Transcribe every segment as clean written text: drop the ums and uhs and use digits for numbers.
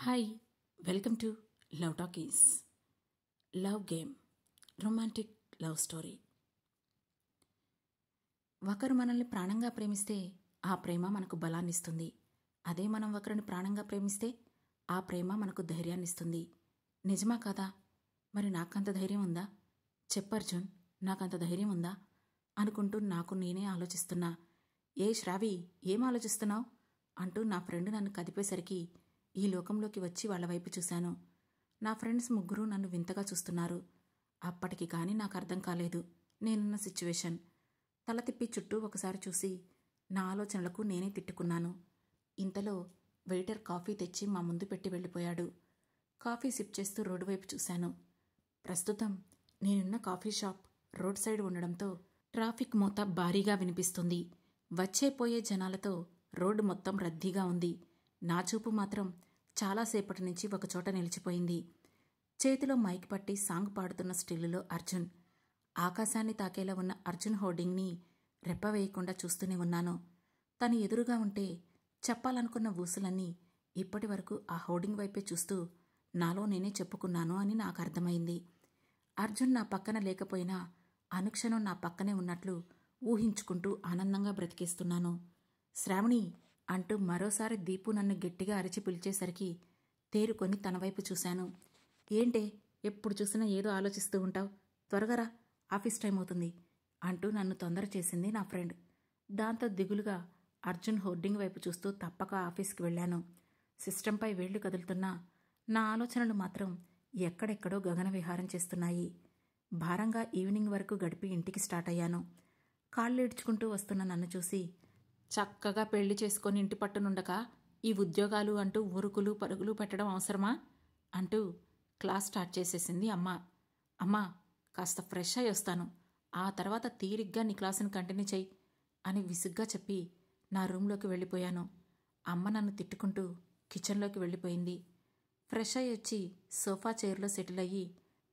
Hi, welcome to love talkies. Love game, romantic love story. ఒకరు మనల్ని ప్రాణంగా ప్రేమిస్తే ఆ ప్రేమ మనకు బలాన్నిస్తుంది. అదే మనం ఒకరిని ప్రాణంగా ప్రేమిస్తే ఆ ప్రేమ మనకు ధైర్యాన్నిస్తుంది. నిజమా కాదా? మరి నాకంత ధైర్యం ఉందా? చెప్పర్జున్, నాకంత ధైర్యం ఉందా అనుకుంటూ నాకు నేనే ఆలోచిస్తున్నా. ఏ శ్రావి, ఏం ఆలోచిస్తున్నావు అంటూ నా ఫ్రెండ్ నన్ను కదిపేసరికి ఈ లోకంలోకి వచ్చి వాళ్ళ వైపు చూశాను. నా ఫ్రెండ్స్ ముగ్గురు నన్ను వింతగా చూస్తున్నారు. అప్పటికి కానీ నాకు అర్థం కాలేదు నేనున్న సిచ్యువేషన్. తల తిప్పి చుట్టూ ఒకసారి చూసి నా ఆలోచనలకు నేనే తిట్టుకున్నాను. ఇంతలో వెయిటర్ కాఫీ తెచ్చి మా ముందు పెట్టి వెళ్ళిపోయాడు. కాఫీ సిప్ చేస్తూ రోడ్డు వైపు చూశాను. ప్రస్తుతం నేనున్న కాఫీ షాప్ రోడ్ సైడ్ ఉండడంతో ట్రాఫిక్ మోత భారీగా వినిపిస్తుంది. వచ్చేపోయే జనాలతో రోడ్డు మొత్తం రద్దీగా ఉంది. నా చూపు మాత్రం చాలాసేపటి నుంచి ఒకచోట నిలిచిపోయింది. చేతిలో మైక్ పట్టి సాంగ్ పాడుతున్న స్టిల్లులో అర్జున్. ఆకాశాన్ని తాకేలా ఉన్న అర్జున్ హోర్డింగ్ని రెప్పవేయకుండా చూస్తూనే ఉన్నాను. తను ఎదురుగా ఉంటే చెప్పాలనుకున్న ఊసులన్నీ ఇప్పటి వరకు ఆ హోర్డింగ్ వైపే చూస్తూ నాలో నేనే చెప్పుకున్నాను అని నాకు అర్థమైంది. అర్జున్ నా పక్కన లేకపోయినా అనుక్షణం నా పక్కనే ఉన్నట్లు ఊహించుకుంటూ ఆనందంగా బ్రతికేస్తున్నాను. శ్రావణి అంటూ మరోసారి దీపు నన్ను గట్టిగా అరిచి పిలిచేసరికి తేరుకొని తన వైపు చూశాను. ఏంటే, ఎప్పుడు చూసినా ఏదో ఆలోచిస్తూ ఉంటావు, త్వరగా రా, ఆఫీస్ టైం అవుతుంది అంటూ నన్ను తొందర చేసింది నా ఫ్రెండ్. దాంతో దిగులుగా అర్జున్ హోర్డింగ్ వైపు చూస్తూ తప్పక ఆఫీస్కి వెళ్ళాను. సిస్టంపై వేళ్లు కదులుతున్నా నా ఆలోచనలు మాత్రం ఎక్కడెక్కడో గగన విహారం చేస్తున్నాయి. భారంగా ఈవినింగ్ వరకు గడిపి ఇంటికి స్టార్ట్ అయ్యాను. కాళ్ళు ఈడ్చుకుంటూ వస్తున్న నన్ను చూసి, చక్కగా పెళ్లి చేసుకొని ఇంటి పట్టునుండక ఈ ఉద్యోగాలు అంటూ ఉరుకులు పరుగులు పెట్టడం అవసరమా అంటూ క్లాస్ స్టార్ట్ చేసేసింది అమ్మ. అమ్మా, కాస్త ఫ్రెష్ అయి వస్తాను, ఆ తర్వాత తీరిగ్గా నీ క్లాసుని కంటిన్యూ చెయ్యి అని విసుగ్గా చెప్పి నా రూంలోకి వెళ్ళిపోయాను. అమ్మ నన్ను తిట్టుకుంటూ కిచెన్లోకి వెళ్ళిపోయింది. ఫ్రెష్ అయి వచ్చి సోఫా చైర్లో సెటిల్ అయ్యి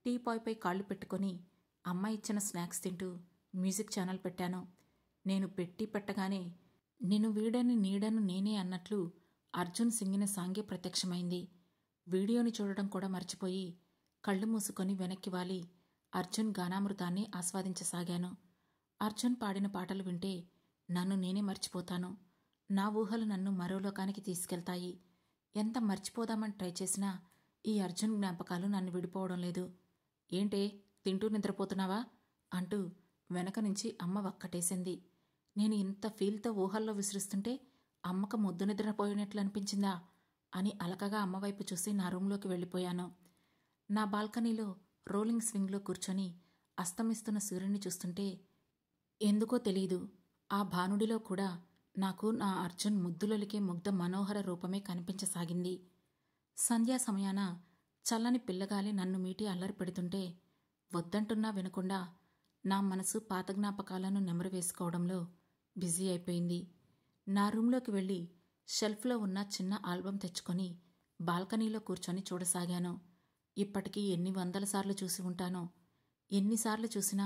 టీపాయ్పై కాళ్ళు పెట్టుకొని అమ్మ ఇచ్చిన స్నాక్స్ తింటూ మ్యూజిక్ ఛానల్ పెట్టాను. నేను పెట్టి పెట్టగానే నిన్ను వీడని నీడను నేనే అన్నట్లు అర్జున్ సింగిన సాంగే ప్రత్యక్షమైంది. వీడియోని చూడడం కూడా మర్చిపోయి కళ్ళు మూసుకొని వెనక్కి వాలి అర్జున్ గానామృతాన్ని ఆస్వాదించసాగాను. అర్జున్ పాడిన పాటలు వింటే నన్ను నేనే మర్చిపోతాను. నా ఊహలు నన్ను మరో లోకానికి తీసుకెళ్తాయి. ఎంత మర్చిపోదామని ట్రై చేసినా ఈ అర్జున్ జ్ఞాపకాలు నన్ను విడిపోవడం లేదు. ఏంటే, తింటూ నిద్రపోతున్నావా అంటూ వెనక నుంచి అమ్మ వక్కటేసింది. నేను ఇంత ఫీల్తో ఊహల్లో విసిరిస్తుంటే అమ్మకు ముద్దు నిద్రపోయినట్లు అనిపించిందా అని అలకగా అమ్మవైపు చూసి నా రూంలోకి వెళ్ళిపోయాను. నా బాల్కనీలో రోలింగ్ స్వింగ్లో కూర్చొని అస్తమిస్తున్న సూర్యుని చూస్తుంటే ఎందుకో తెలీదు, ఆ భానుడిలో కూడా నాకు నా అర్జున్ ముద్దులొలికే ముగ్ధ మనోహర రూపమే కనిపించసాగింది. సంధ్యా సమయాన చల్లని పిల్లగాలి నన్ను మీటి అల్లరి పెడుతుంటే వద్దంటున్నా వినకుండా నా మనసు పాత జ్ఞాపకాలను నెమరు వేసుకోవడంలో బిజీ అయిపోయింది. నా రూంలోకి వెళ్ళి షెల్ఫ్లో ఉన్న చిన్న ఆల్బం తెచ్చుకొని బాల్కనీలో కూర్చొని చూడసాగాను. ఇప్పటికీ ఎన్ని వందల సార్లు చూసి ఉంటానో. ఎన్నిసార్లు చూసినా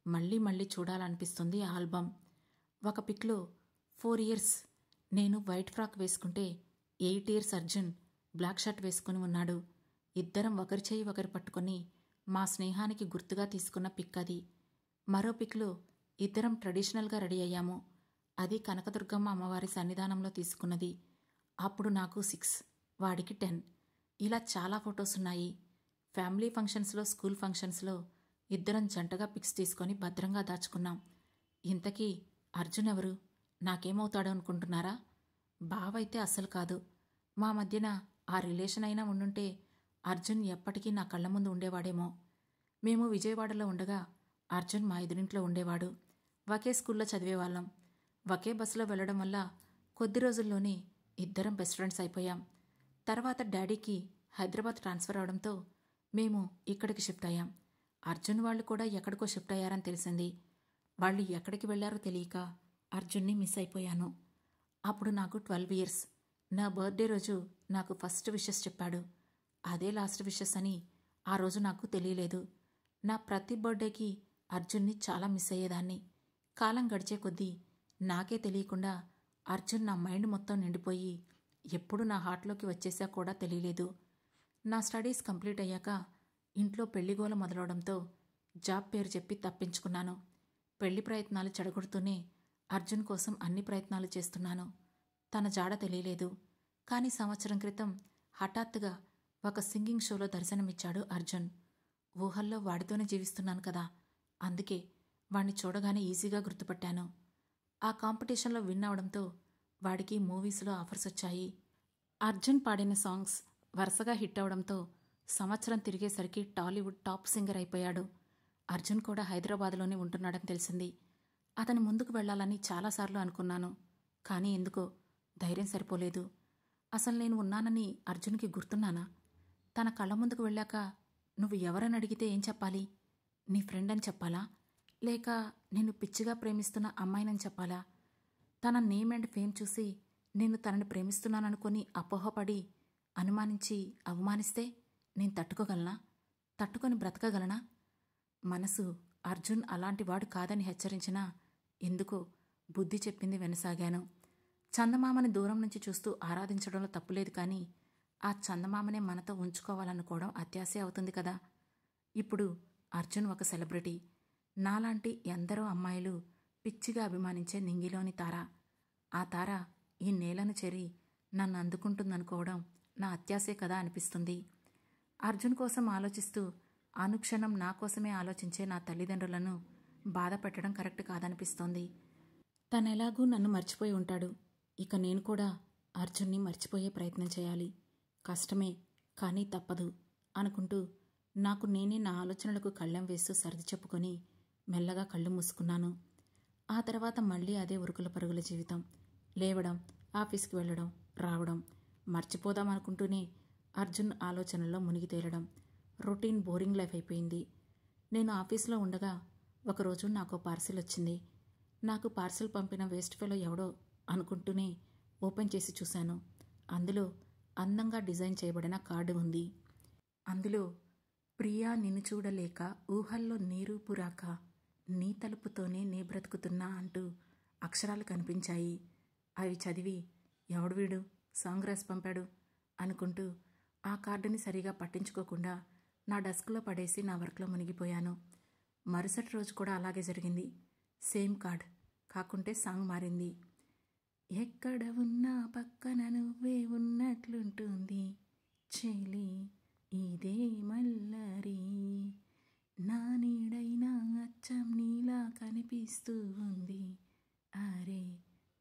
మళ్ళీ మళ్ళీ చూడాలనిపిస్తుంది ఆ ఆల్బం. ఒక పిక్లో 4 years నేను వైట్ ఫ్రాక్ వేసుకుంటే 8 years అర్జున్ బ్లాక్ షర్ట్ వేసుకుని ఉన్నాడు. ఇద్దరం ఒకరి చేయి ఒకరు పట్టుకొని మా స్నేహానికి గుర్తుగా తీసుకున్న పిక్ అది. మరో పిక్లో ఇద్దరం ట్రెడిషనల్గా రెడీ అయ్యాము. అది కనకదుర్గమ్మ అమ్మవారి సన్నిధానంలో తీసుకున్నది. అప్పుడు నాకు 6, వాడికి 10. ఇలా చాలా ఫొటోస్ ఉన్నాయి. ఫ్యామిలీ ఫంక్షన్స్లో, స్కూల్ ఫంక్షన్స్లో ఇద్దరం జంటగా పిక్స్ తీసుకొని భద్రంగా దాచుకున్నాం. ఇంతకీ అర్జున్ ఎవరు? నాకేమవుతాడో అనుకుంటున్నారా? బావైతే అస్సలు కాదు. మా మధ్యన ఆ రిలేషన్ అయినా ఉండుంటే అర్జున్ ఎప్పటికీ నా కళ్ళ ముందు ఉండేవాడేమో. మేము విజయవాడలో ఉండగా అర్జున్ మా ఎదురింట్లో ఉండేవాడు. ఒకే స్కూల్లో చదివేవాళ్ళం. ఒకే బస్సులో వెళ్లడం వల్ల కొద్ది రోజుల్లోనే ఇద్దరం బెస్ట్ ఫ్రెండ్స్ అయిపోయాం. తర్వాత డాడీకి హైదరాబాద్ ట్రాన్స్ఫర్ అవడంతో మేము ఇక్కడికి షిఫ్ట్ అయ్యాం. అర్జున్ వాళ్ళు కూడా ఎక్కడికో షిఫ్ట్ అయ్యారని తెలిసింది. వాళ్ళు ఎక్కడికి వెళ్లారో తెలియక అర్జున్ని మిస్ అయిపోయాను. అప్పుడు నాకు 12 years. నా బర్త్డే రోజు నాకు ఫస్ట్ విషెస్ చెప్పాడు. అదే లాస్ట్ విషెస్ అని ఆ రోజు నాకు తెలియలేదు. నా ప్రతి బర్త్డేకి అర్జున్ని చాలా మిస్ అయ్యేదాన్ని. కాలం గడిచే కొద్దీ నాకే తెలియకుండా అర్జున్ నా మైండ్ మొత్తం నిండిపోయి ఎప్పుడు నా హార్ట్లోకి వచ్చేసా కూడా తెలియలేదు. నా స్టడీస్ కంప్లీట్ అయ్యాక ఇంట్లో పెళ్లిగోల మొదలవడంతో జాబ్ పేరు చెప్పి తప్పించుకున్నాను. పెళ్లి ప్రయత్నాలు చెడగొడుతూనే అర్జున్ కోసం అన్ని ప్రయత్నాలు చేస్తున్నాను. తన జాడ తెలియలేదు. కానీ సంవత్సరం క్రితం హఠాత్తుగా ఒక సింగింగ్ షోలో దర్శనమిచ్చాడు అర్జున్. ఊహల్లో వాడితోనే జీవిస్తున్నాను కదా, అందుకే వాణ్ణి చూడగానే ఈజీగా గుర్తుపట్టాను. ఆ కాంపిటీషన్లో విన్ అవడంతో వాడికి మూవీస్లో ఆఫర్స్ వచ్చాయి. అర్జున్ పాడిన సాంగ్స్ వరుసగా హిట్ అవడంతో సంవత్సరం తిరిగేసరికి టాలీవుడ్ టాప్ సింగర్ అయిపోయాడు. అర్జున్ కూడా హైదరాబాద్లోనే ఉంటున్నాడని తెలిసింది. అతని ముందుకు వెళ్లాలని చాలాసార్లు అనుకున్నాను. కానీ ఎందుకో ధైర్యం సరిపోలేదు. అసలు నేను ఉన్నానని అర్జున్కి గుర్తున్నానా? తన కళ్ళ ముందుకు వెళ్ళాక నువ్వు ఎవరని అడిగితే ఏం చెప్పాలి? నీ ఫ్రెండ్ అని చెప్పాలా? లేక నిన్ను పిచ్చిగా ప్రేమిస్తున్న అమ్మాయినని చెప్పాలా? తన నేమ్ అండ్ ఫేమ్ చూసి నేను తనని ప్రేమిస్తున్నాననుకొని అపోహపడి అనుమానించి అవమానిస్తే నేను తట్టుకోగలనా? తట్టుకొని బ్రతకగలనా? మనసు అర్జున్ అలాంటివాడు కాదని హెచ్చరించినా ఎందుకో బుద్ధి చెప్పింది వెనసాగాను. చందమామని దూరం నుంచి చూస్తూ ఆరాధించడంలో తప్పులేదు, కానీ ఆ చందమామనే మనతో ఉంచుకోవాలనుకోవడం అత్యాశే అవుతుంది కదా. ఇప్పుడు అర్జున్ ఒక సెలబ్రిటీ. నాలాంటి ఎందరో అమ్మాయిలు పిచ్చిగా అభిమానించే నింగిలోని తార. ఆ తార ఈ నేలను చేరి నన్ను అందుకుంటుందనుకోవడం నా అత్యాశే కదా అనిపిస్తుంది. అర్జున్ కోసం ఆలోచిస్తూ అనుక్షణం నా కోసమే ఆలోచించే నా తల్లిదండ్రులను బాధ పెట్టడం కరెక్ట్ కాదనిపిస్తోంది. తనెలాగూ నన్ను మర్చిపోయి ఉంటాడు. ఇక నేను కూడా అర్జున్ని మర్చిపోయే ప్రయత్నం చేయాలి. కష్టమే, కానీ తప్పదు అనుకుంటూ నాకు నేనే నా ఆలోచనలకు కళ్ళెం వేస్తూ సర్ది చెప్పుకొని మెల్లగా కళ్ళు మూసుకున్నాను. ఆ తర్వాత మళ్ళీ అదే ఉరుకుల పరుగుల జీవితం. లేవడం, ఆఫీస్కి వెళ్ళడం, రావడం, మర్చిపోదామనుకుంటూనే అర్జున్ ఆలోచనల్లో మునిగి తేలడం. రొటీన్ బోరింగ్ లైఫ్ అయిపోయింది. నేను ఆఫీస్లో ఉండగా ఒకరోజు నాకు పార్సిల్ వచ్చింది. నాకు పార్సిల్ పంపిన వేస్ట్ ఫెలో ఎవడో అనుకుంటూనే ఓపెన్ చేసి చూశాను. అందులో అందంగా డిజైన్ చేయబడిన కార్డు ఉంది. అందులో ప్రియా నిన్ను చూడలేక ఊహల్లో నీరూపురాక నీ తలుపుతోనే నే బ్రతుకుతున్నా అంటూ అక్షరాలు కనిపించాయి. అవి చదివి ఎవడు వీడు సాంగ్ రాసి పంపాడు అనుకుంటూ ఆ కార్డుని సరిగా పట్టించుకోకుండా నా డెస్క్లో పడేసి నా వర్క్లో మునిగిపోయాను. మరుసటి రోజు కూడా అలాగే జరిగింది. సేమ్ కార్డ్, కాకుంటే సాంగ్ మారింది. ఎక్కడ ఉన్నా పక్కన నువ్వే ఉన్నట్లుంటుంది చెలి ఇదే మల్లరి, నా నీడైనా అచ్చం నీలా కనిపిస్తూ ఉంది అరే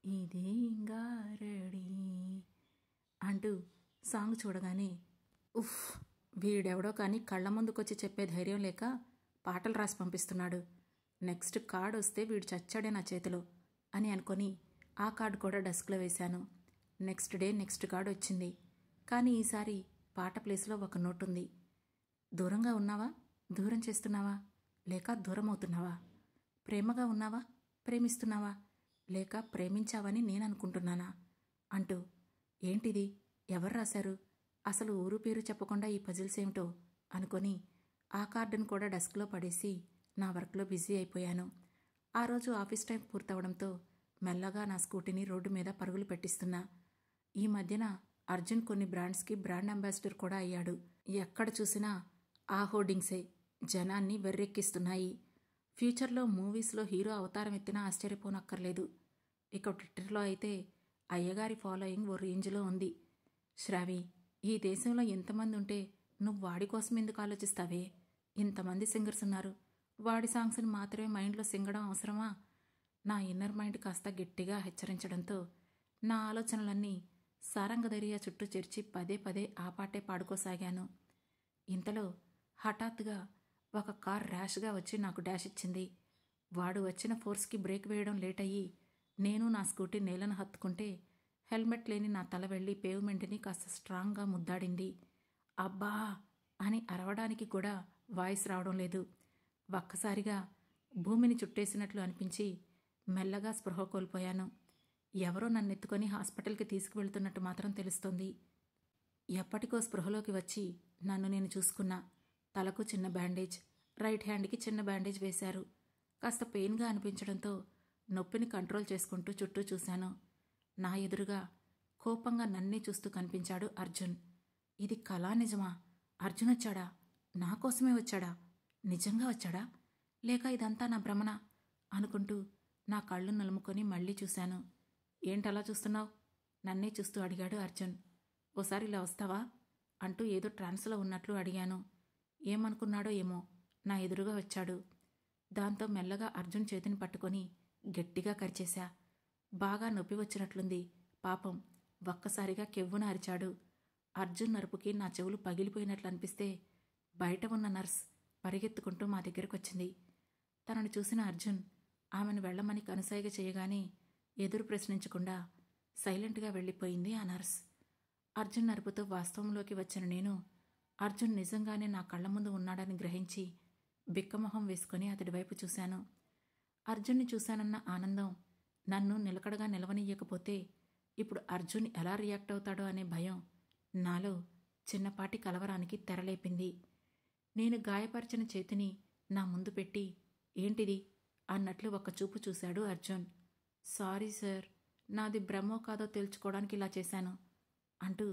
ఇదే గారడి అంటూ సాంగ్ చూడగానే ఉఫ్, వీడెవడో కానీ కళ్ళ ముందుకొచ్చి చెప్పే ధైర్యం లేక పాటలు రాసి పంపిస్తున్నాడు. నెక్స్ట్ కార్డు వస్తే వీడు చచ్చాడే నా చేతిలో అని అనుకొని ఆ కార్డు కూడా డెస్క్లో వేశాను. నెక్స్ట్ డే నెక్స్ట్ కార్డు వచ్చింది. కానీ ఈసారి పాట ప్లేస్లో ఒక నోట్ ఉంది. దూరంగా ఉన్నావా, దూరం చేస్తున్నావా, లేక దూరం అవుతున్నావా? ప్రేమగా ఉన్నావా, ప్రేమిస్తున్నావా, లేక ప్రేమించావని నేను అనుకుంటున్నానా అంటూ. ఏంటిది, ఎవరు రాశారు? అసలు ఊరు పేరు చెప్పకుండా ఈ పజిల్స్ ఏమిటో అనుకొని ఆ కార్డును కూడా డెస్క్లో పడేసి నా వర్క్లో బిజీ అయిపోయాను. ఆ రోజు ఆఫీస్ టైం పూర్తవడంతో మెల్లగా నా స్కూటీని రోడ్డు మీద పరుగులు పెట్టిస్తున్నా. ఈ మధ్యన అర్జున్ కొన్ని బ్రాండ్స్కి బ్రాండ్ అంబాసిడర్ కూడా అయ్యాడు. ఎక్కడ చూసినా ఆ హోర్డింగ్సే జనాన్ని వెర్రెక్కిస్తున్నాయి. ఫ్యూచర్లో మూవీస్లో హీరో అవతారం ఎత్తినా ఆశ్చర్యపోనక్కర్లేదు. ఇక ట్విట్టర్లో అయితే అయ్యగారి ఫాలోయింగ్ ఓ రేంజ్లో ఉంది. శ్రావి, ఈ దేశంలో ఎంతమంది ఉంటే నువ్వు వాడి కోసం ఎందుకు ఆలోచిస్తావే? ఇంతమంది సింగర్స్ ఉన్నారు, వాడి సాంగ్స్ని మాత్రమే మైండ్లో సింగడం అవసరమా? నా ఇన్నర్ మైండ్ కాస్త గట్టిగా హెచ్చరించడంతో నా ఆలోచనలన్నీ సారంగధరియా చుట్టూ చేర్చి పదే పదే ఆ పాటే పాడుకోసాగాను. ఇంతలో హఠాత్తుగా ఒక కార్ ర్యాష్గా వచ్చి నాకు డాష్ ఇచ్చింది. వాడు వచ్చిన ఫోర్స్కి బ్రేక్ వేయడం లేట్ అయ్యి నేను నా స్కూటీ నేలను హత్తుకుంటే హెల్మెట్ లేని నా తల వెళ్ళి పేవ్మెంట్ని కాస్త స్ట్రాంగ్గా ముద్దాడింది. అబ్బా అని అరవడానికి కూడా వాయిస్ రావడం లేదు. ఒక్కసారిగా భూమిని చుట్టేసినట్లు అనిపించి మెల్లగా స్పృహ కోల్పోయాను. ఎవరో నన్నెత్తుకొని హాస్పిటల్కి తీసుకువెళ్తున్నట్టు మాత్రం తెలుస్తోంది. ఎప్పటికో స్పృహలోకి వచ్చి నన్ను నేను చూసుకున్నా. తలకు చిన్న బ్యాండేజ్, రైట్ హ్యాండ్కి చిన్న బ్యాండేజ్ వేశారు. కాస్త పెయిన్గా అనిపించడంతో నొప్పిని కంట్రోల్ చేసుకుంటూ చుట్టూ చూశాను. నా ఎదురుగా కోపంగా నన్నే చూస్తూ కనిపించాడు అర్జున్. ఇది కళా నిజమా? అర్జున్ వచ్చాడా? నా కోసమే వచ్చాడా? నిజంగా వచ్చాడా? లేక ఇదంతా నా భ్రమణ అనుకుంటూ నా కళ్ళు నలుముకొని మళ్ళీ చూశాను. ఏంటలా చూస్తున్నావు? నన్నే చూస్తూ అడిగాడు అర్జున్. ఓసారి ఇలా వస్తావా అంటూ ఏదో ట్రాన్స్లో ఉన్నట్లు అడిగాను. ఏమనుకున్నాడో ఏమో, నా ఎదురుగా వచ్చాడు. దాంతో మెల్లగా అర్జున్ చేతిని పట్టుకొని గట్టిగా కరిచేశా. బాగా నొప్పి వచ్చినట్లుంది. పాపం ఒక్కసారిగా కెవ్వున అరిచాడు. అర్జున్ నరుపుకి నా చెవులు పగిలిపోయినట్లు అనిపిస్తే బయట ఉన్న నర్స్ పరిగెత్తుకుంటూ మా దగ్గరకొచ్చింది. తనను చూసిన అర్జున్ ఆమెను వెళ్లమని కనుసైగ చేయగానే ఎదురు ప్రశ్నించకుండా సైలెంట్గా వెళ్ళిపోయింది ఆ నర్స్. అర్జున్ నరుపుతో వాస్తవంలోకి వచ్చిన నేను అర్జున్ నిజంగానే నా కళ్ల ముందు ఉన్నాడని గ్రహించి బిక్కమొహం వేసుకొని అతడి వైపు చూశాను. అర్జున్ని చూశానన్న ఆనందం నన్ను నిలకడగా నిలవనీయకపోతే ఇప్పుడు అర్జున్ ఎలా రియాక్ట్ అవుతాడో అనే భయం నాలో చిన్నపాటి కలవరానికి తెరలేపింది. నేను గాయపరిచిన చేతిని నా ముందు పెట్టి ఏంటిది అన్నట్లు ఒక చూపు చూశాడు అర్జున్. సారీ సార్, నాది భ్రమో కాదో తేల్చుకోవడానికి ఇలా చేశాను అంటూ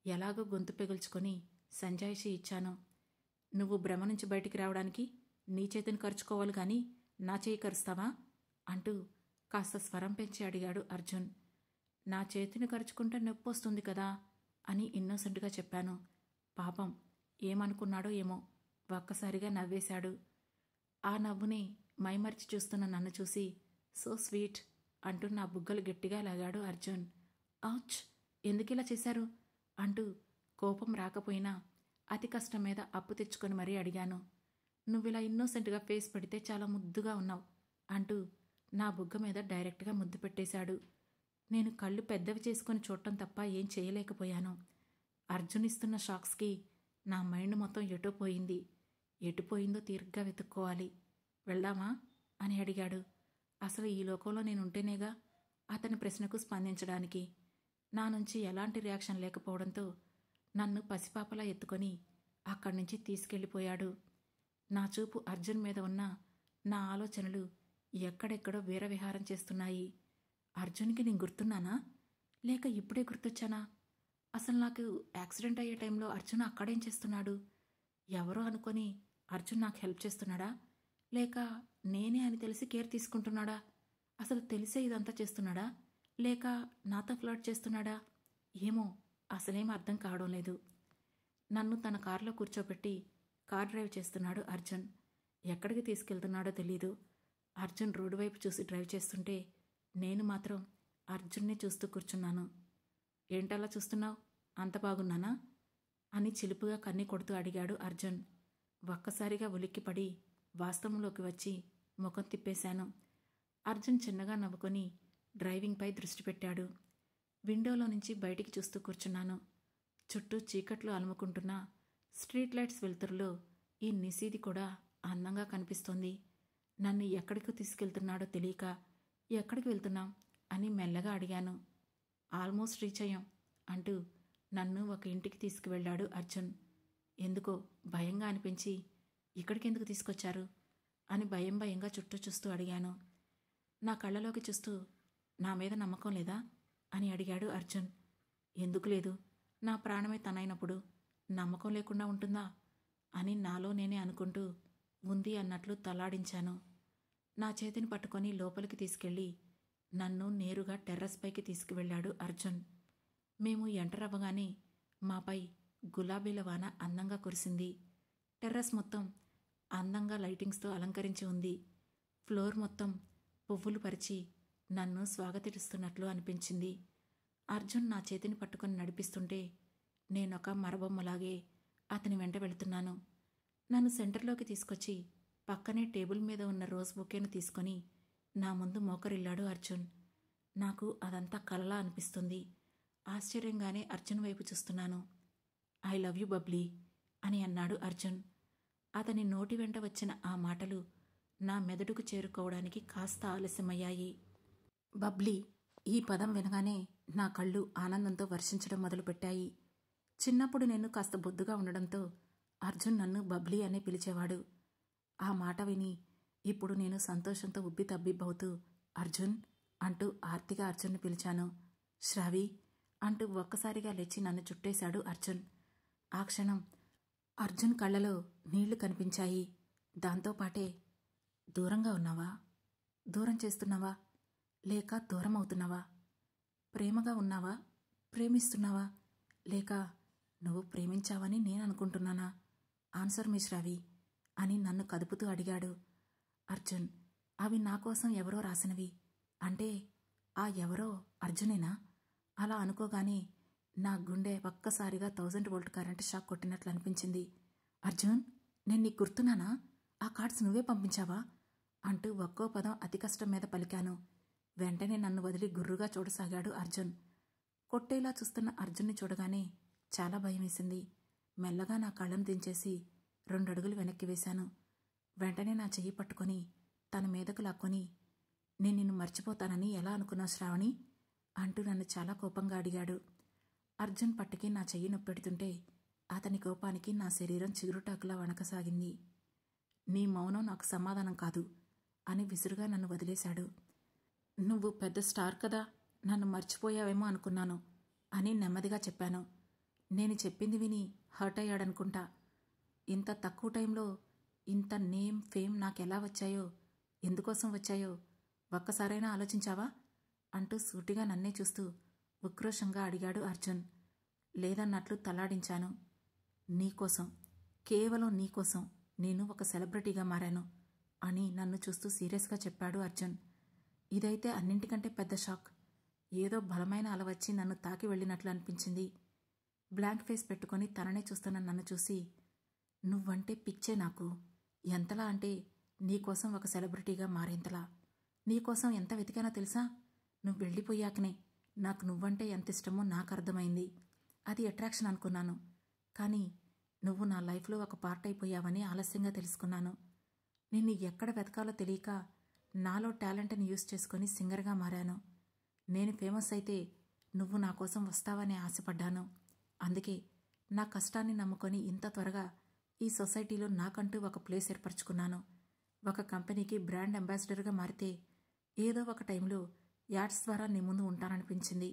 ఎలాగో గొంతు పెగుల్చుకొని సంజాయిషి ఇచ్చాను. నువ్వు భ్రమ నుంచి బయటికి రావడానికి నీ చేతిని ఖర్చుకోవాలి గాని నా చేయి కరుస్తావా అంటూ కాస్త స్వరం పెంచి అడిగాడు అర్జున్. నా చేతిని ఖర్చుకుంటే నొప్పి వస్తుంది కదా అని ఇన్నోసెంట్గా చెప్పాను. పాపం ఏమనుకున్నాడో ఏమో ఒక్కసారిగా నవ్వేశాడు. ఆ నవ్వుని మైమర్చి చూస్తున్న నన్ను చూసి సో స్వీట్ అంటూ నా బుగ్గలు గట్టిగా లాగాడు అర్జున్. ఔచ్, ఎందుకిలా చేశారు అంటూ కోపం రాకపోయినా అతి కష్టం మీద అప్పు తెచ్చుకొని మరీ అడిగాను. నువ్విలా ఇన్నోసెంట్గా ఫేస్ పెడితే చాలా ముద్దుగా ఉన్నావు అంటూ నా బుగ్గ మీద డైరెక్ట్గా ముద్దు పెట్టేశాడు. నేను కళ్ళు పెద్దవి చేసుకొని చూడటం తప్ప ఏం చేయలేకపోయాను. అర్జున్ ఇస్తున్న షాక్స్కి నా మైండ్ మొత్తం ఎటో పోయింది. ఎటు పోయిందో తీరిగ్గా వెతుక్కోవాలి. వెళ్దామా అని అడిగాడు. అసలు ఈ లోకంలో నేనుంటేనేగా అతని ప్రశ్నకు స్పందించడానికి. నా నుంచి ఎలాంటి రియాక్షన్ లేకపోవడంతో నన్ను పసిపాపలా ఎత్తుకొని అక్కడి నుంచి తీసుకెళ్ళిపోయాడు. నా చూపు అర్జున్ మీద ఉన్న నా ఆలోచనలు ఎక్కడెక్కడో వీరవిహారం చేస్తున్నాయి. అర్జున్కి నేను గుర్తున్నానా లేక ఇప్పుడే గుర్తొచ్చానా? అసలు నాకు యాక్సిడెంట్ అయ్యే టైంలో అర్జున్ అక్కడేం చేస్తున్నాడు? ఎవరో అనుకొని అర్జున్ నాకు హెల్ప్ చేస్తున్నాడా లేక నేనే అని తెలిసి కేర్ తీసుకుంటున్నాడా? అసలు తెలిసే ఇదంతా చేస్తున్నాడా లేక నాతో ఫ్లర్ట్ చేస్తున్నాడా? ఏమో అసలేం అర్థం కావడం లేదు. నన్ను తన కారులో కూర్చోబెట్టి కార్ డ్రైవ్ చేస్తున్నాడు అర్జున్. ఎక్కడికి తీసుకెళ్తున్నాడో తెలీదు. అర్జున్ రోడ్డు వైపు చూసి డ్రైవ్ చేస్తుంటే నేను మాత్రం అర్జున్నే చూస్తూ కూర్చున్నాను. ఏంటలా చూస్తున్నావు? అంత బాగున్నానా అని చిలుపుగా కన్ని కొడుతూ అడిగాడు అర్జున్. ఒక్కసారిగా ఉలిక్కిపడి వాస్తవంలోకి వచ్చి ముఖం తిప్పేశాను. అర్జున్ చిన్నగా నవ్వుకొని డ్రైవింగ్పై దృష్టి పెట్టాడు. విండోలో నుంచి బయటికి చూస్తూ కూర్చున్నాను. చుట్టూ చీకట్లు అలుముకుంటున్న స్ట్రీట్ లైట్స్ వెలుతురులో ఈ నిశీది కూడా అందంగా కనిపిస్తోంది. నన్ను ఎక్కడికి తీసుకెళ్తున్నాడో తెలియక ఎక్కడికి వెళ్తున్నాం అని మెల్లగా అడిగాను. ఆల్మోస్ట్ రీచ్ అయ్యాం అంటూ నన్ను ఒక ఇంటికి తీసుకువెళ్ళాడు అర్జున్. ఎందుకో భయంగా అనిపించి ఇక్కడికెందుకు తీసుకొచ్చారు అని భయంగా చుట్టూ చూస్తూ అడిగాను. నా కళ్ళలోకి చూస్తూ నా మీద నమ్మకం లేదా అని అడిగాడు అర్జున్. ఎందుకు లేదు? నా ప్రాణమే తనైనప్పుడు నమ్మకం లేకుండా ఉంటుందా అని నాలో నేనే అనుకుంటూ ఉంది అన్నట్లు తలాడించాను. నా చేతిని పట్టుకొని లోపలికి తీసుకెళ్ళి నన్ను నేరుగా టెర్రస్ పైకి తీసుకువెళ్ళాడు అర్జున్. మేము ఎంటర్ అవ్వగానే మాపై గులాబీల వాన అందంగా కురిసింది. టెర్రస్ మొత్తం అందంగా లైటింగ్స్తో అలంకరించి ఉంది. ఫ్లోర్ మొత్తం పువ్వులు పరిచి నన్ను స్వాగతిస్తున్నట్లు అనిపించింది. అర్జున్ నా చేతిని పట్టుకొని నడిపిస్తుంటే నేనొక మరబొమ్మలాగే అతని వెంట వెళుతున్నాను. నన్ను సెంటర్లోకి తీసుకొచ్చి పక్కనే టేబుల్ మీద ఉన్న రోజ్ బొకేను తీసుకొని నా ముందు మోకరిల్లాడు అర్జున్. నాకు అదంతా కలలా అనిపిస్తుంది. ఆశ్చర్యంగానే అర్జున్ వైపు చూస్తున్నాను. ఐ లవ్ యూ బబ్లీ అని అన్నాడు అర్జున్. అతని నోటి వెంట వచ్చిన ఆ మాటలు నా మెదడుకు చేరుకోవడానికి కాస్త ఆలస్యమయ్యాయి. బబ్లీ ఈ పదం వినగానే నా కళ్ళు ఆనందంతో వర్షించడం మొదలుపెట్టాయి. చిన్నప్పుడు నేను కాస్త బొద్దుగా ఉండడంతో అర్జున్ నన్ను బబ్లీ అనే పిలిచేవాడు. ఆ మాట విని ఇప్పుడు నేను సంతోషంతో ఉబ్బి తబ్బిబ్బవుతూ అర్జున్ అంటూ ఆర్తిగా అర్జున్ని పిలిచాను. శ్రావి అంటూ ఒక్కసారిగా లేచి నన్ను చుట్టేశాడు అర్జున్. ఆ క్షణం అర్జున్ కళ్ళలో నీళ్లు కనిపించాయి. దాంతోపాటే, దూరంగా ఉన్నావా? దూరం చేస్తున్నావా? లేక దూరం అవుతున్నావా? ప్రేమగా ఉన్నావా? ప్రేమిస్తున్నావా? లేక నువ్వు ప్రేమించావని నేననుకుంటున్నానా? ఆన్సర్ మిస్ రవి అని నన్ను కదుపుతూ అడిగాడు. అర్జున్, అవి నా కోసం ఎవరో రాసినవి. అంటే ఆ ఎవరో అర్జునేనా? అలా అనుకోగానే నా గుండె ఒక్కసారిగా 1000 వోల్ట్ కరెంటు షాక్ కొట్టినట్లు అనిపించింది. అర్జున్, నేను నీకు గుర్తున్నానా? ఆ కార్డ్స్ నువ్వే పంపించావా? అంటూ ఒక్కో పదం అతి కష్టం మీద పలికాను. వెంటనే నన్ను వదిలి గుర్రుగా చూడసాగాడు అర్జున్. కొట్టేలా చూస్తున్న అర్జున్ని చూడగానే చాలా భయమేసింది. మెల్లగా నా కళ్ళను దించేసి 2 అడుగులు వెనక్కి వేశాను. వెంటనే నా చెయ్యి పట్టుకొని తన మీదకు లాక్కొని, నేను నిన్ను మర్చిపోతానని ఎలా అనుకున్నావు శ్రావణి? అంటూ నన్ను చాలా కోపంగా అడిగాడు. అర్జున్ పట్టుకి నా చెయ్యి నొప్పెడుతుంటే అతని కోపానికి నా శరీరం చిగురుటాకులా వణకసాగింది. నీ మౌనం నాకు సమాధానం కాదు అని విసురుగా నన్ను వదిలేశాడు. నువ్వు పెద్ద స్టార్ కదా, నన్ను మర్చిపోయావేమో అనుకున్నాను అని నెమ్మదిగా చెప్పాను. నేను చెప్పింది విని హర్ట్ అయ్యాడనుకుంటా. ఇంత తక్కువ టైంలో ఇంత నేమ్ ఫేమ్ నాకెలా వచ్చాయో, ఎందుకోసం వచ్చాయో ఒక్కసారైనా ఆలోచించావా? అంటూ సూటిగా నన్నే చూస్తూ ఉక్రోషంగా అడిగాడు అర్జున్. లేదన్నట్లు తలాడించాను. నీకోసం, కేవలం నీకోసం నేను ఒక సెలబ్రిటీగా మారాను అని నన్ను చూస్తూ సీరియస్గా చెప్పాడు అర్జున్. ఇదైతే అన్నింటికంటే పెద్ద షాక్. ఏదో బలమైన అల వచ్చి నన్ను తాకి వెళ్ళినట్లు అనిపించింది. బ్లాంక్ ఫేస్ పెట్టుకొని తననే చూస్తున్న నన్ను చూసి, నువ్వంటే పిచ్చే నాకు. ఎంతలా అంటే నీకోసం ఒక సెలబ్రిటీగా మారేంతలా. నీకోసం ఎంత వెతికానో తెలుసా? నువ్వు వెళ్ళిపోయాకనే నాకు నువ్వంటే ఎంత ఇష్టమో నాకు అర్థమైంది. అది అట్రాక్షన్ అనుకున్నాను. కానీ నువ్వు నా లైఫ్లో ఒక పార్ట్ అయిపోయావని ఆలస్యంగా తెలుసుకున్నాను. నిన్ను ఎక్కడ వెతకాలో తెలియక నాలో టాలెంట్ని యూజ్ చేసుకుని సింగర్గా మారాను. నేను ఫేమస్ అయితే నువ్వు నా కోసం వస్తావని ఆశపడ్డాను. అందుకే నా కష్టాన్ని నమ్ముకొని ఇంత త్వరగా ఈ సొసైటీలో నాకంటూ ఒక ప్లేస్ ఏర్పరచుకున్నాను. ఒక కంపెనీకి బ్రాండ్ అంబాసిడర్గా మారితే ఏదో ఒక టైంలో యాడ్స్ ద్వారా నీ ముందు ఉంటాననిపించింది.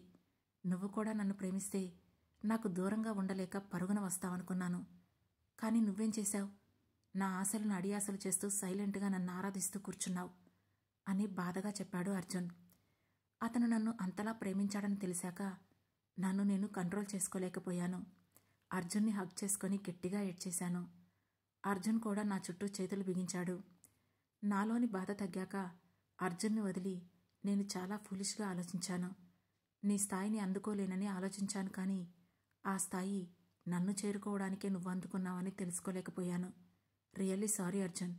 నువ్వు కూడా నన్ను ప్రేమిస్తే నాకు దూరంగా ఉండలేక పరుగున వస్తావనుకున్నాను. కానీ నువ్వేం చేశావు? నా ఆశలను అడియాసలు చేస్తూ సైలెంట్గా నన్ను ఆరాధిస్తూ కూర్చున్నావు అని బాధగా చెప్పాడు అర్జున్. అతను నన్ను అంతలా ప్రేమించాడని తెలిసాక నన్ను నేను కంట్రోల్ చేసుకోలేకపోయాను. అర్జున్ని హగ్ చేసుకొని గట్టిగా ఏడ్చేశాను. అర్జున్ కూడా నా చుట్టూ చేతులు బిగించాడు. నాలోని బాధ తగ్గాక అర్జున్ని వదిలి నేను చాలా ఫూలిష్గా ఆలోచించాను. నీ స్థాయిని అందుకోలేనని ఆలోచించాను. కానీ ఆ స్థాయి నన్ను చేరుకోవడానికే నువ్వు అందుకున్నావని తెలుసుకోలేకపోయాను. రియల్లీ సారీ అర్జున్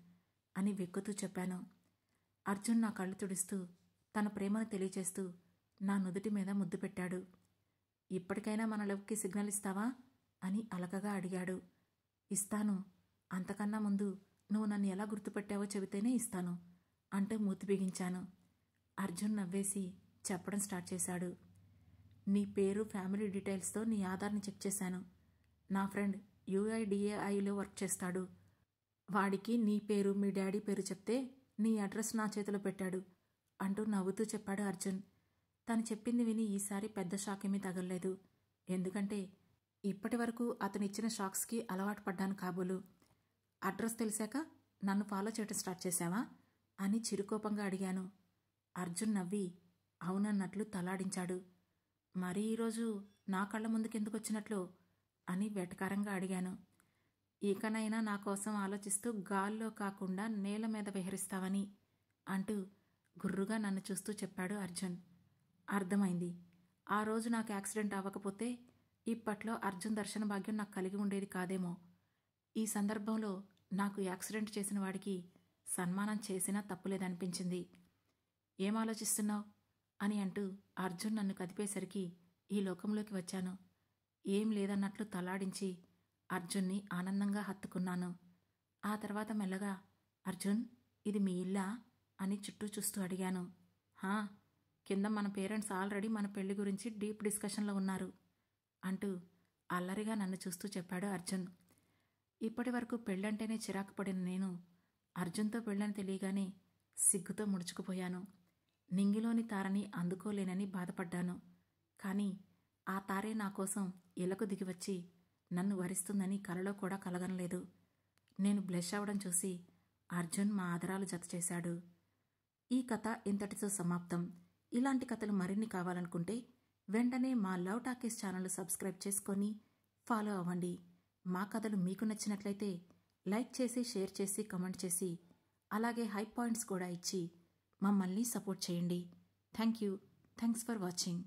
అని వెక్కుతూ చెప్పాను. అర్జున్ నా కళ్ళు తుడుస్తూ తన ప్రేమను తెలియచేస్తూ నా నుదుటి మీద ముద్దు పెట్టాడు. ఇప్పటికైనా మన లవ్కి సిగ్నల్ ఇస్తావా అని అలకగా అడిగాడు. ఇస్తాను. అంతకన్నా ముందు నువ్వు నన్ను ఎలా గుర్తుపెట్టావో చెబితేనే ఇస్తాను అంటూ మూతి బిగించాను. అర్జున్ నవ్వేసి చెప్పడం స్టార్ట్ చేశాడు. నీ పేరు, ఫ్యామిలీ డీటెయిల్స్తో నీ ఆధార్ని చెక్ చేశాను. నా ఫ్రెండ్ UIDAIలో వర్క్ చేస్తాడు. వాడికి నీ పేరు, మీ డాడీ పేరు చెప్తే నీ అడ్రస్ నా చేతిలో పెట్టాడు అంటూ నవ్వుతూ చెప్పాడు అర్జున్. తను చెప్పింది విని ఈసారి పెద్ద షాక్ ఏమీ తగలలేదు. ఎందుకంటే ఇప్పటి వరకు అతను ఇచ్చిన షాక్స్కి అలవాటు పడ్డాను కాబోలు. అడ్రస్ తెలిసాక నన్ను ఫాలో చేయటం స్టార్ట్ చేశావా అని చిరుకోపంగా అడిగాను. అర్జున్ నవ్వి అవునన్నట్లు తలాడించాడు. మరీ ఈరోజు నా కళ్ళ ముందుకెందుకు వచ్చినట్లు అని వెటకారంగా అడిగాను. ఇకనైనా నా కోసం ఆలోచిస్తూ గాల్లో కాకుండా నేల మీద విహరిస్తావని అంటూ గుర్రుగా నన్ను చూస్తూ చెప్పాడు అర్జున్. అర్థమైంది. ఆ రోజు నాకు యాక్సిడెంట్ అవ్వకపోతే ఇప్పట్లో అర్జున్ దర్శన భాగ్యం నాకు కలిగి ఉండేది కాదేమో. ఈ సందర్భంలో నాకు యాక్సిడెంట్ చేసిన వాడికి సన్మానం చేసినా తప్పులేదనిపించింది. ఏం ఆలోచిస్తున్నావు అని అంటూ అర్జున్ నన్ను కదిపేసరికి ఈ లోకంలోకి వచ్చాను. ఏం లేదన్నట్లు తలాడించి అర్జున్ని ఆనందంగా హత్తుకున్నాను. ఆ తర్వాత మెల్లగా, అర్జున్, ఇది మీ ఇల్లా అని చుట్టూ చూస్తూ అడిగాను. హా, కింద మన పేరెంట్స్ ఆల్రెడీ మన పెళ్లి గురించి డీప్ డిస్కషన్లో ఉన్నారు అంటూ అల్లరిగా నన్ను చూస్తూ చెప్పాడు అర్జున్. ఇప్పటి వరకు పెళ్ళంటేనే చిరాకు పడిన నేను అర్జున్తో పెళ్ళని తెలియగానే సిగ్గుతో ముడుచుకుపోయాను. నింగిలోని తారని అందుకోలేనని బాధపడ్డాను. కానీ ఆ తారే నా కోసం ఇలకు దిగివచ్చి నన్ను వరిస్తుందని కలలో కూడా కలగనలేదు. నేను బ్లష్ అవ్వడం చూసి అర్జున్ మా ఆదరాలు జతచేశాడు. ఈ కథ ఇంతటితో సమాప్తం. ఇలాంటి కథలు మరిన్ని కావాలనుకుంటే వెంటనే మా లవ్ టాకీస్ ఛానల్ సబ్స్క్రైబ్ చేసుకొని ఫాలో అవ్వండి. మా కథలు మీకు నచ్చినట్లయితే లైక్ చేసి, షేర్ చేసి, కమెంట్ చేసి, అలాగే హై పాయింట్స్ కూడా ఇచ్చి మమ్మల్ని సపోర్ట్ చేయండి. Thanks for watching.